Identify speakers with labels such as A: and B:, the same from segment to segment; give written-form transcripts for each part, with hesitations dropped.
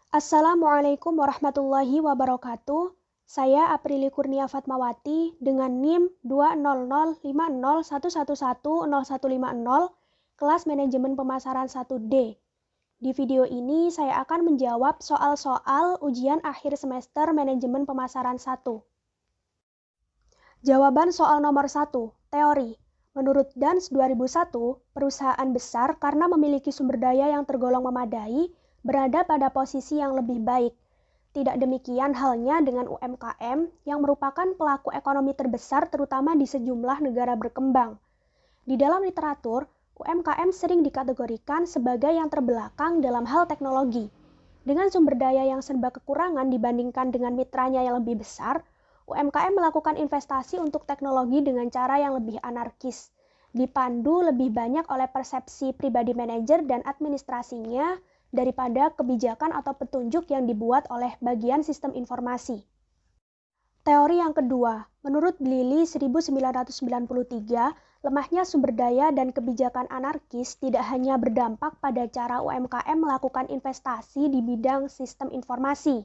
A: Assalamualaikum warahmatullahi wabarakatuh. Saya Aprili Kurnia Fatmawati dengan NIM 2005011110150, kelas manajemen pemasaran 1D. Di video ini saya akan menjawab soal-soal ujian akhir semester manajemen pemasaran 1. Jawaban soal nomor 1, teori. Menurut DANS 2001, perusahaan besar karena memiliki sumber daya yang tergolong memadai berada pada posisi yang lebih baik. Tidak demikian halnya dengan UMKM yang merupakan pelaku ekonomi terbesar terutama di sejumlah negara berkembang. Di dalam literatur, UMKM sering dikategorikan sebagai yang terbelakang dalam hal teknologi. Dengan sumber daya yang serba kekurangan dibandingkan dengan mitranya yang lebih besar, UMKM melakukan investasi untuk teknologi dengan cara yang lebih anarkis, dipandu lebih banyak oleh persepsi pribadi manajer dan administrasinya daripada kebijakan atau petunjuk yang dibuat oleh bagian sistem informasi. Teori yang kedua, menurut Blili 1993, lemahnya sumber daya dan kebijakan anarkis tidak hanya berdampak pada cara UMKM melakukan investasi di bidang sistem informasi,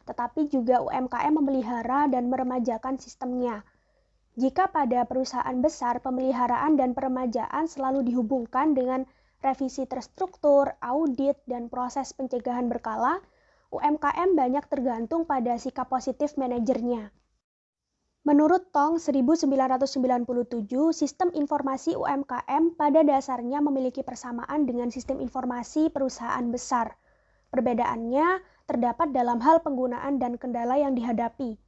A: tetapi juga UMKM memelihara dan meremajakan sistemnya. Jika pada perusahaan besar pemeliharaan dan peremajaan selalu dihubungkan dengan revisi terstruktur, audit, dan proses pencegahan berkala, UMKM banyak tergantung pada sikap positif manajernya. Menurut Tong 1997, sistem informasi UMKM pada dasarnya memiliki persamaan dengan sistem informasi perusahaan besar. Perbedaannya terdapat dalam hal penggunaan dan kendala yang dihadapi.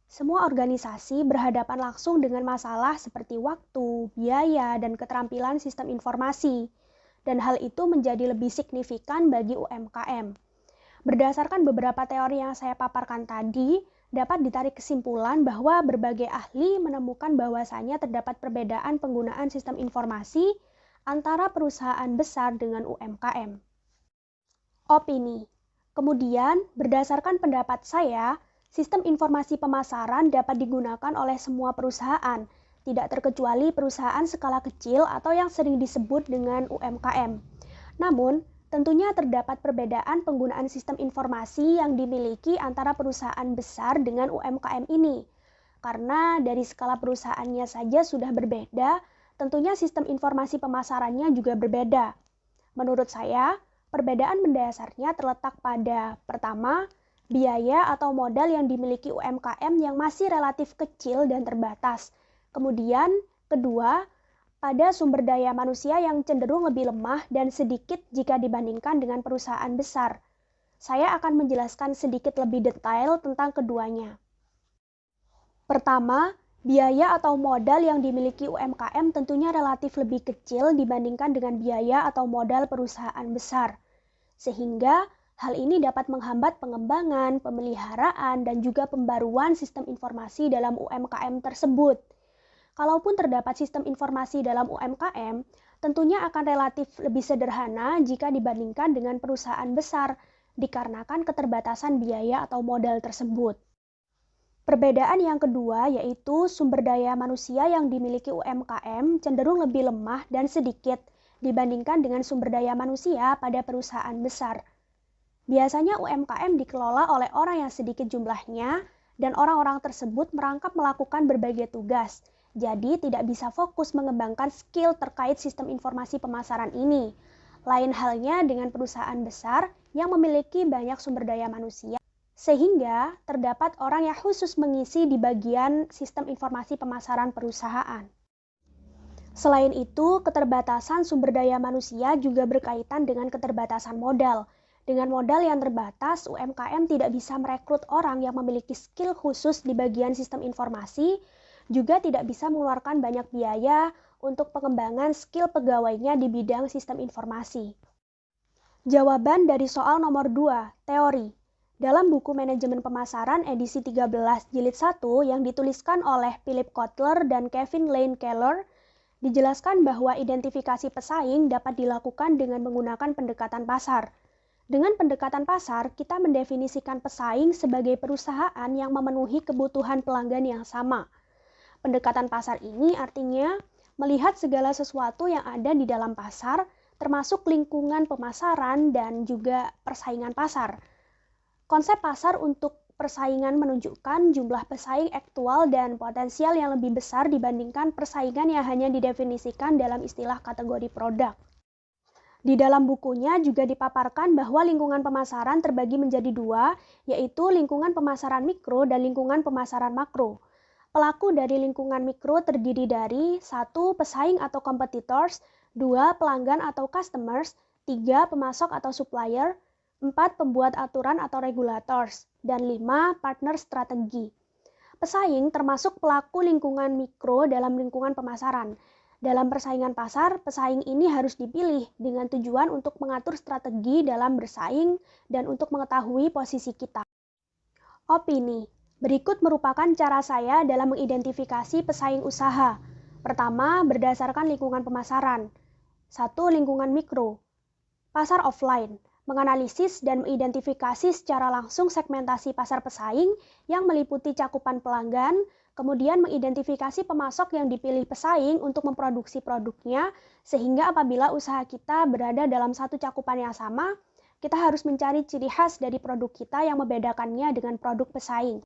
A: Semua organisasi berhadapan langsung dengan masalah seperti waktu, biaya, dan keterampilan sistem informasi. Dan hal itu menjadi lebih signifikan bagi UMKM. Berdasarkan beberapa teori yang saya paparkan tadi, dapat ditarik kesimpulan bahwa berbagai ahli menemukan bahwasannya terdapat perbedaan penggunaan sistem informasi antara perusahaan besar dengan UMKM. Opini. Kemudian, berdasarkan pendapat saya, sistem informasi pemasaran dapat digunakan oleh semua perusahaan, tidak terkecuali perusahaan skala kecil atau yang sering disebut dengan UMKM. Namun, tentunya terdapat perbedaan penggunaan sistem informasi yang dimiliki antara perusahaan besar dengan UMKM ini. Karena dari skala perusahaannya saja sudah berbeda, tentunya sistem informasi pemasarannya juga berbeda. Menurut saya, perbedaan mendasarnya terletak pada, pertama, biaya atau modal yang dimiliki UMKM yang masih relatif kecil dan terbatas. Kemudian, kedua, pada sumber daya manusia yang cenderung lebih lemah dan sedikit jika dibandingkan dengan perusahaan besar. Saya akan menjelaskan sedikit lebih detail tentang keduanya. Pertama, biaya atau modal yang dimiliki UMKM tentunya relatif lebih kecil dibandingkan dengan biaya atau modal perusahaan besar. Sehingga hal ini dapat menghambat pengembangan, pemeliharaan, dan juga pembaruan sistem informasi dalam UMKM tersebut. Kalaupun terdapat sistem informasi dalam UMKM, tentunya akan relatif lebih sederhana jika dibandingkan dengan perusahaan besar, dikarenakan keterbatasan biaya atau modal tersebut. Perbedaan yang kedua yaitu sumber daya manusia yang dimiliki UMKM cenderung lebih lemah dan sedikit dibandingkan dengan sumber daya manusia pada perusahaan besar. Biasanya UMKM dikelola oleh orang yang sedikit jumlahnya dan orang-orang tersebut merangkap melakukan berbagai tugas. Jadi tidak bisa fokus mengembangkan skill terkait sistem informasi pemasaran ini. Lain halnya dengan perusahaan besar yang memiliki banyak sumber daya manusia, sehingga terdapat orang yang khusus mengisi di bagian sistem informasi pemasaran perusahaan. Selain itu, keterbatasan sumber daya manusia juga berkaitan dengan keterbatasan modal. Dengan modal yang terbatas, UMKM tidak bisa merekrut orang yang memiliki skill khusus di bagian sistem informasi, juga tidak bisa mengeluarkan banyak biaya untuk pengembangan skill pegawainya di bidang sistem informasi. Jawaban dari soal nomor 2, teori. Dalam buku Manajemen Pemasaran edisi 13 jilid 1 yang dituliskan oleh Philip Kotler dan Kevin Lane Keller, dijelaskan bahwa identifikasi pesaing dapat dilakukan dengan menggunakan pendekatan pasar. Dengan pendekatan pasar, kita mendefinisikan pesaing sebagai perusahaan yang memenuhi kebutuhan pelanggan yang sama. Pendekatan pasar ini artinya melihat segala sesuatu yang ada di dalam pasar, termasuk lingkungan pemasaran dan juga persaingan pasar. Konsep pasar untuk persaingan menunjukkan jumlah pesaing aktual dan potensial yang lebih besar dibandingkan persaingan yang hanya didefinisikan dalam istilah kategori produk. Di dalam bukunya juga dipaparkan bahwa lingkungan pemasaran terbagi menjadi dua, yaitu lingkungan pemasaran mikro dan lingkungan pemasaran makro. Pelaku dari lingkungan mikro terdiri dari 1. Pesaing atau competitors, 2. Pelanggan atau customers, 3. Pemasok atau supplier, 4. Pembuat aturan atau regulators, dan 5. Partner strategi. Pesaing termasuk pelaku lingkungan mikro dalam lingkungan pemasaran. Dalam persaingan pasar, pesaing ini harus dipilih dengan tujuan untuk mengatur strategi dalam bersaing dan untuk mengetahui posisi kita. Opini. Berikut merupakan cara saya dalam mengidentifikasi pesaing usaha. Pertama, berdasarkan lingkungan pemasaran. 1. Lingkungan mikro. Pasar offline. Menganalisis dan mengidentifikasi secara langsung segmentasi pasar pesaing yang meliputi cakupan pelanggan, kemudian mengidentifikasi pemasok yang dipilih pesaing untuk memproduksi produknya, sehingga apabila usaha kita berada dalam satu cakupan yang sama, kita harus mencari ciri khas dari produk kita yang membedakannya dengan produk pesaing.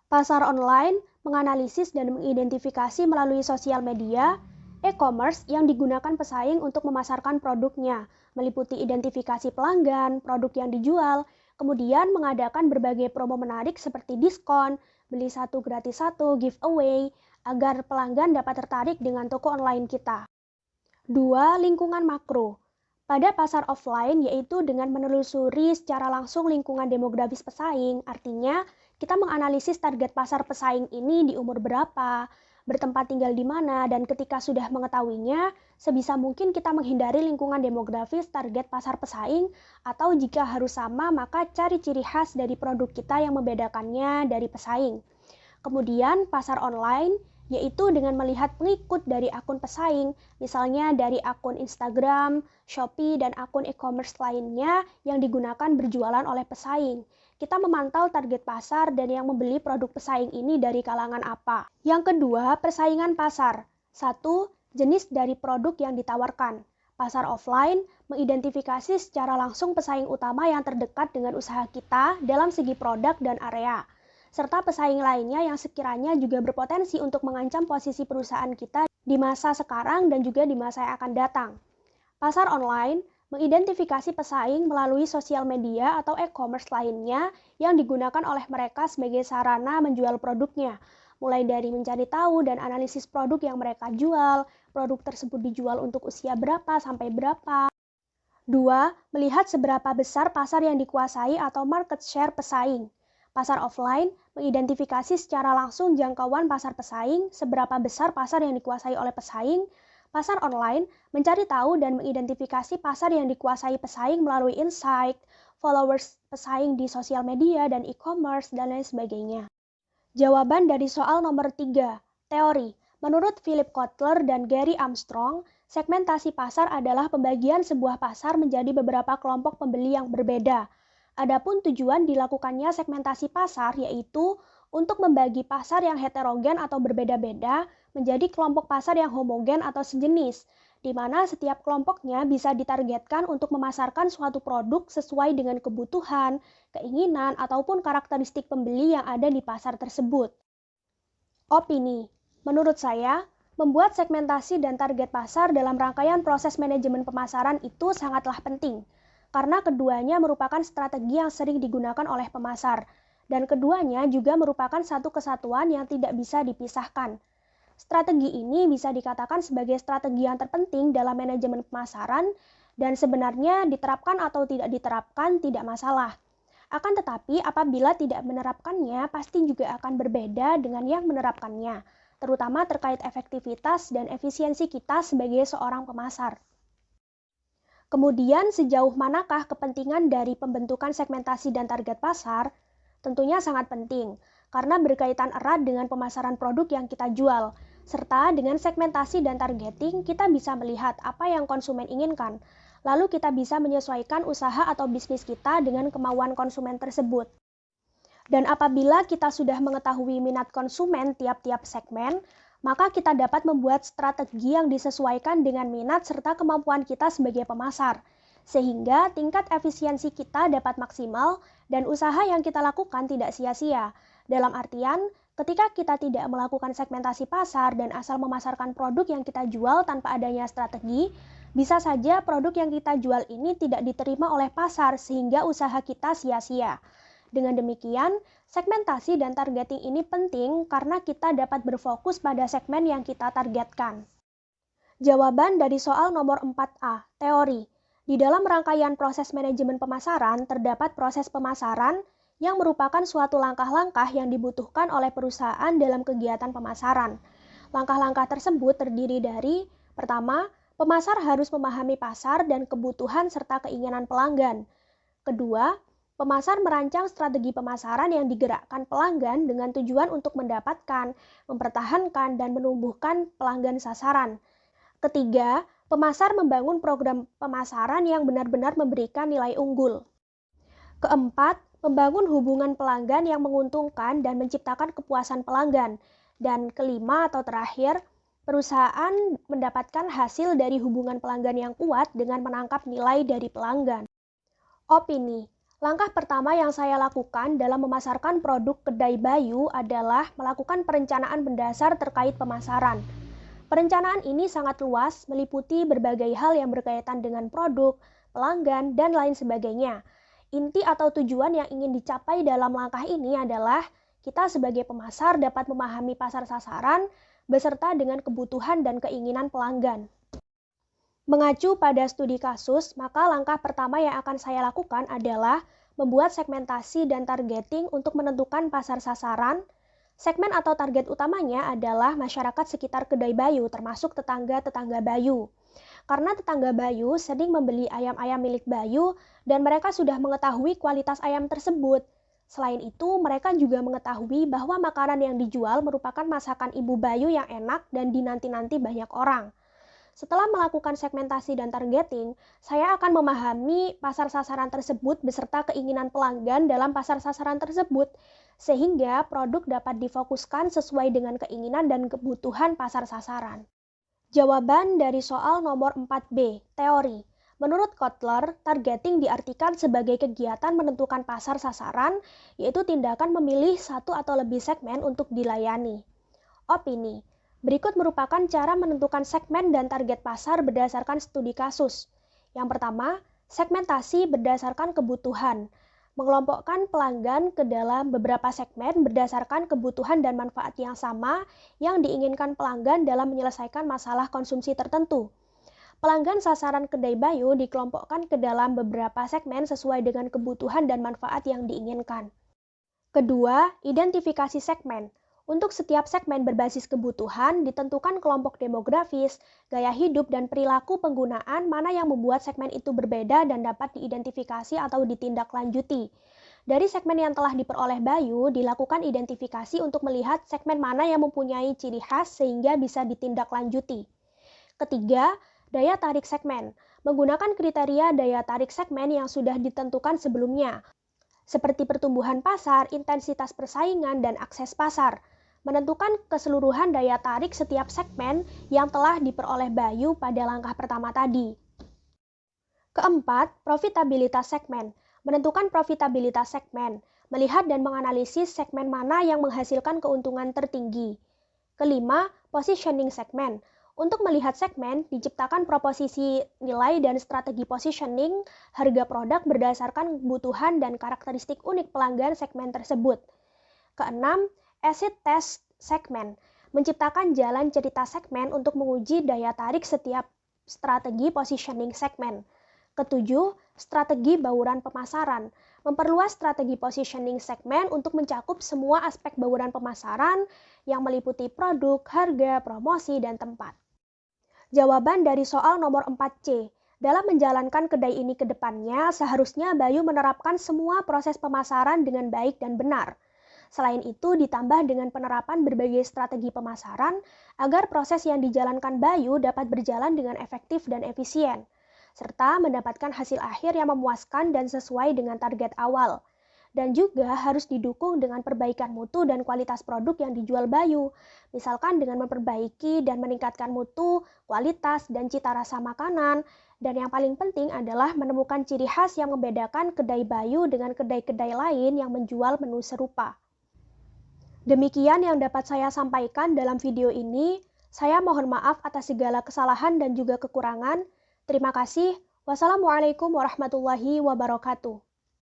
A: Pasar online menganalisis dan mengidentifikasi melalui sosial media, e-commerce yang digunakan pesaing untuk memasarkan produknya, meliputi identifikasi pelanggan, produk yang dijual, kemudian mengadakan berbagai promo menarik seperti diskon, beli satu gratis satu, giveaway, agar pelanggan dapat tertarik dengan toko online kita. 2. Lingkungan makro. Pada pasar offline, yaitu dengan menelusuri secara langsung lingkungan demografis pesaing, artinya kita menganalisis target pasar pesaing ini di umur berapa, bertempat tinggal di mana, dan ketika sudah mengetahuinya, sebisa mungkin kita menghindari lingkungan demografis target pasar pesaing, atau jika harus sama, maka cari ciri khas dari produk kita yang membedakannya dari pesaing. Kemudian pasar online, yaitu dengan melihat pengikut dari akun pesaing, misalnya dari akun Instagram, Shopee, dan akun e-commerce lainnya yang digunakan berjualan oleh pesaing. Kita memantau target pasar dan yang membeli produk pesaing ini dari kalangan apa. Yang kedua, persaingan pasar. 1. Jenis dari produk yang ditawarkan. Pasar offline mengidentifikasi secara langsung pesaing utama yang terdekat dengan usaha kita dalam segi produk dan area, serta pesaing lainnya yang sekiranya juga berpotensi untuk mengancam posisi perusahaan kita di masa sekarang dan juga di masa yang akan datang. Pasar online mengidentifikasi pesaing melalui sosial media atau e-commerce lainnya yang digunakan oleh mereka sebagai sarana menjual produknya, mulai dari mencari tahu dan analisis produk yang mereka jual, produk tersebut dijual untuk usia berapa sampai berapa. 2. Melihat seberapa besar pasar yang dikuasai atau market share pesaing. Pasar offline mengidentifikasi secara langsung jangkauan pasar pesaing, seberapa besar pasar yang dikuasai oleh pesaing. Pasar online mencari tahu dan mengidentifikasi pasar yang dikuasai pesaing melalui insight, followers pesaing di sosial media dan e-commerce, dan lain sebagainya. Jawaban dari soal nomor 3. Teori. Menurut Philip Kotler dan Gary Armstrong, segmentasi pasar adalah pembagian sebuah pasar menjadi beberapa kelompok pembeli yang berbeda. Adapun tujuan dilakukannya segmentasi pasar yaitu untuk membagi pasar yang heterogen atau berbeda-beda menjadi kelompok pasar yang homogen atau sejenis, di mana setiap kelompoknya bisa ditargetkan untuk memasarkan suatu produk sesuai dengan kebutuhan, keinginan, ataupun karakteristik pembeli yang ada di pasar tersebut. Opini. Menurut saya, membuat segmentasi dan target pasar dalam rangkaian proses manajemen pemasaran itu sangatlah penting, karena keduanya merupakan strategi yang sering digunakan oleh pemasar, dan keduanya juga merupakan satu kesatuan yang tidak bisa dipisahkan. Strategi ini bisa dikatakan sebagai strategi yang terpenting dalam manajemen pemasaran, dan sebenarnya diterapkan atau tidak diterapkan tidak masalah. Akan tetapi apabila tidak menerapkannya, pasti juga akan berbeda dengan yang menerapkannya, terutama terkait efektivitas dan efisiensi kita sebagai seorang pemasar. Kemudian sejauh manakah kepentingan dari pembentukan segmentasi dan target pasar? Tentunya sangat penting, karena berkaitan erat dengan pemasaran produk yang kita jual, serta dengan segmentasi dan targeting kita bisa melihat apa yang konsumen inginkan, lalu kita bisa menyesuaikan usaha atau bisnis kita dengan kemauan konsumen tersebut. Dan apabila kita sudah mengetahui minat konsumen tiap-tiap segmen, maka kita dapat membuat strategi yang disesuaikan dengan minat serta kemampuan kita sebagai pemasar, sehingga tingkat efisiensi kita dapat maksimal dan usaha yang kita lakukan tidak sia-sia. Dalam artian, ketika kita tidak melakukan segmentasi pasar dan asal memasarkan produk yang kita jual tanpa adanya strategi, bisa saja produk yang kita jual ini tidak diterima oleh pasar sehingga usaha kita sia-sia. Dengan demikian, segmentasi dan targeting ini penting karena kita dapat berfokus pada segmen yang kita targetkan. Jawaban dari soal nomor 4A, teori. Di dalam rangkaian proses manajemen pemasaran, terdapat proses pemasaran yang merupakan suatu langkah-langkah yang dibutuhkan oleh perusahaan dalam kegiatan pemasaran. Langkah-langkah tersebut terdiri dari, pertama, pemasar harus memahami pasar dan kebutuhan serta keinginan pelanggan. Kedua, pemasar merancang strategi pemasaran yang digerakkan pelanggan dengan tujuan untuk mendapatkan, mempertahankan, dan menumbuhkan pelanggan sasaran. Ketiga, pemasar membangun program pemasaran yang benar-benar memberikan nilai unggul. Keempat, membangun hubungan pelanggan yang menguntungkan dan menciptakan kepuasan pelanggan. Dan kelima atau terakhir, perusahaan mendapatkan hasil dari hubungan pelanggan yang kuat dengan menangkap nilai dari pelanggan. Opini. Langkah pertama yang saya lakukan dalam memasarkan produk kedai Bayu adalah melakukan perencanaan mendasar terkait pemasaran. Perencanaan ini sangat luas, meliputi berbagai hal yang berkaitan dengan produk, pelanggan, dan lain sebagainya. Inti atau tujuan yang ingin dicapai dalam langkah ini adalah kita sebagai pemasar dapat memahami pasar sasaran beserta dengan kebutuhan dan keinginan pelanggan. Mengacu pada studi kasus, maka langkah pertama yang akan saya lakukan adalah membuat segmentasi dan targeting untuk menentukan pasar sasaran. Segmen atau target utamanya adalah masyarakat sekitar kedai Bayu, termasuk tetangga-tetangga Bayu. Karena tetangga Bayu sering membeli ayam-ayam milik Bayu dan mereka sudah mengetahui kualitas ayam tersebut. Selain itu, mereka juga mengetahui bahwa makanan yang dijual merupakan masakan Ibu Bayu yang enak dan dinanti-nanti banyak orang. Setelah melakukan segmentasi dan targeting, saya akan memahami pasar sasaran tersebut beserta keinginan pelanggan dalam pasar sasaran tersebut, sehingga produk dapat difokuskan sesuai dengan keinginan dan kebutuhan pasar sasaran. Jawaban dari soal nomor 4B, teori. Menurut Kotler, targeting diartikan sebagai kegiatan menentukan pasar sasaran, yaitu tindakan memilih satu atau lebih segmen untuk dilayani. Opini. Berikut merupakan cara menentukan segmen dan target pasar berdasarkan studi kasus. Yang pertama, segmentasi berdasarkan kebutuhan. Mengelompokkan pelanggan ke dalam beberapa segmen berdasarkan kebutuhan dan manfaat yang sama yang diinginkan pelanggan dalam menyelesaikan masalah konsumsi tertentu. Pelanggan sasaran kedai Bayu dikelompokkan ke dalam beberapa segmen sesuai dengan kebutuhan dan manfaat yang diinginkan. Kedua, identifikasi segmen. Untuk setiap segmen berbasis kebutuhan, ditentukan kelompok demografis, gaya hidup, dan perilaku penggunaan mana yang membuat segmen itu berbeda dan dapat diidentifikasi atau ditindaklanjuti. Dari segmen yang telah diperoleh Bayu, dilakukan identifikasi untuk melihat segmen mana yang mempunyai ciri khas sehingga bisa ditindaklanjuti. Ketiga, daya tarik segmen. Menggunakan kriteria daya tarik segmen yang sudah ditentukan sebelumnya, seperti pertumbuhan pasar, intensitas persaingan, dan akses pasar. Menentukan keseluruhan daya tarik setiap segmen yang telah diperoleh Bayu pada langkah pertama tadi. Keempat, profitabilitas segmen. Menentukan profitabilitas segmen, melihat dan menganalisis segmen mana yang menghasilkan keuntungan tertinggi. Kelima, positioning segmen. Untuk melihat segmen, diciptakan proposisi nilai dan strategi positioning harga produk berdasarkan kebutuhan dan karakteristik unik pelanggan segmen tersebut. Keenam, acid test segmen. Menciptakan jalan cerita segmen untuk menguji daya tarik setiap strategi positioning segmen. Ketujuh, strategi bauran pemasaran. Memperluas strategi positioning segmen untuk mencakup semua aspek bauran pemasaran yang meliputi produk, harga, promosi, dan tempat. Jawaban dari soal nomor 4C. Dalam menjalankan kedai ini ke depannya, seharusnya Bayu menerapkan semua proses pemasaran dengan baik dan benar. Selain itu, ditambah dengan penerapan berbagai strategi pemasaran agar proses yang dijalankan Bayu dapat berjalan dengan efektif dan efisien, serta mendapatkan hasil akhir yang memuaskan dan sesuai dengan target awal. Dan juga harus didukung dengan perbaikan mutu dan kualitas produk yang dijual Bayu, misalkan dengan memperbaiki dan meningkatkan mutu, kualitas, dan cita rasa makanan, Dan yang paling penting adalah menemukan ciri khas yang membedakan kedai Bayu dengan kedai-kedai lain yang menjual menu serupa. Demikian yang dapat saya sampaikan dalam video ini. Saya mohon maaf atas segala kesalahan dan juga kekurangan. Terima kasih. Wassalamualaikum warahmatullahi wabarakatuh.